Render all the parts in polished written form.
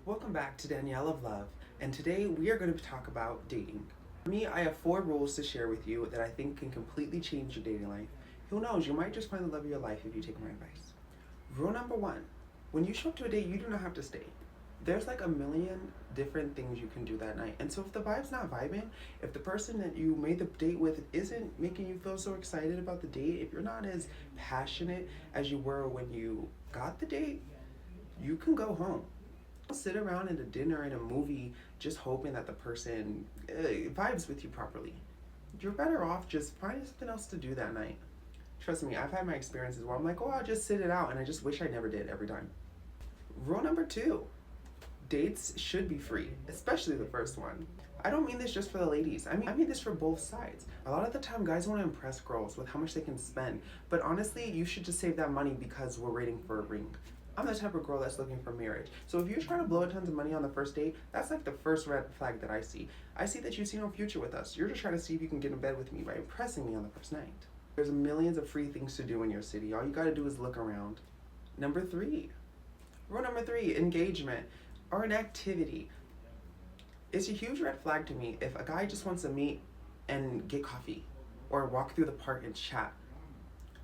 Welcome back to Danielle of Love, and today we are going to talk about dating. For me, I have 4 rules to share with you that I think can completely change your dating life. Who knows, you might just find the love of your life if you take my advice. Rule number 1, when you show up to a date, you do not have to stay. There's like a million different things you can do that night. And so if the vibe's not vibing, if the person that you made the date with isn't making you feel so excited about the date, if you're not as passionate as you were when you got the date, you can go home. Don't sit around at a dinner and a movie just hoping that the person vibes with you properly. You're better off just finding something else to do that night. Trust me, I've had my experiences where I'm like, oh, I'll just sit it out, and I just wish I never did every time. Rule number 2, dates should be free, especially the first one. I don't mean this just for the ladies. I mean this for both sides. A lot of the time, guys want to impress girls with how much they can spend, but honestly, you should just save that money because we're waiting for a ring. I'm the type of girl that's looking for marriage. So if you're trying to blow tons of money on the first date, that's like the first red flag that I see. I see that you see no future with us. You're just trying to see if you can get in bed with me by impressing me on the first night. There's millions of free things to do in your city. All you gotta do is look around. Number 3. Rule number 3, engagement or an activity. It's a huge red flag to me if a guy just wants to meet and get coffee or walk through the park and chat.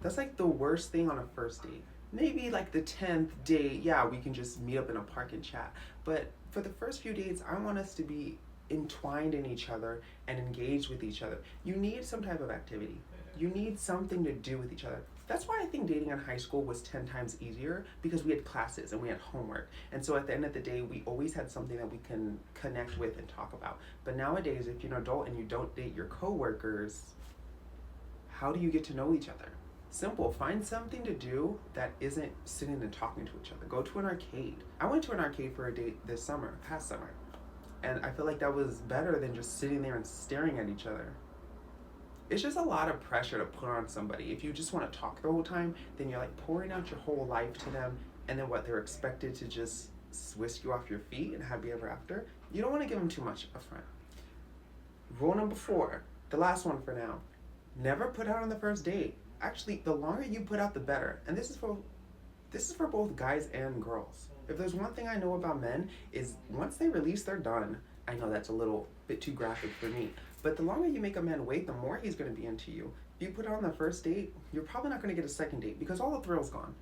That's like the worst thing on a first date. Maybe like the 10th date, yeah, we can just meet up in a park and chat. But for the first few dates, I want us to be entwined in each other and engaged with each other. You need some type of activity. You need something to do with each other. That's why I think dating in high school was 10 times easier, because we had classes and we had homework. And so at the end of the day, we always had something that we can connect with and talk about. But nowadays, if you're an adult and you don't date your coworkers, how do you get to know each other? Simple. Find something to do that isn't sitting and talking to each other. Go to an arcade. I went to an arcade for a date past summer. And I feel like that was better than just sitting there and staring at each other. It's just a lot of pressure to put on somebody. If you just want to talk the whole time, then you're like pouring out your whole life to them, and then what, they're expected to just whisk you off your feet and happy ever after? You don't want to give them too much upfront. Rule number 4, the last one for now. Never put out on the first date. Actually, the longer you put out, the better. And this is for both guys and girls. If there's one thing I know about men, is once they release, they're done. I know that's a little bit too graphic for me, but the longer you make a man wait, the more he's going to be into you. If you put it on the first date, you're probably not going to get a second date because all the thrill's gone.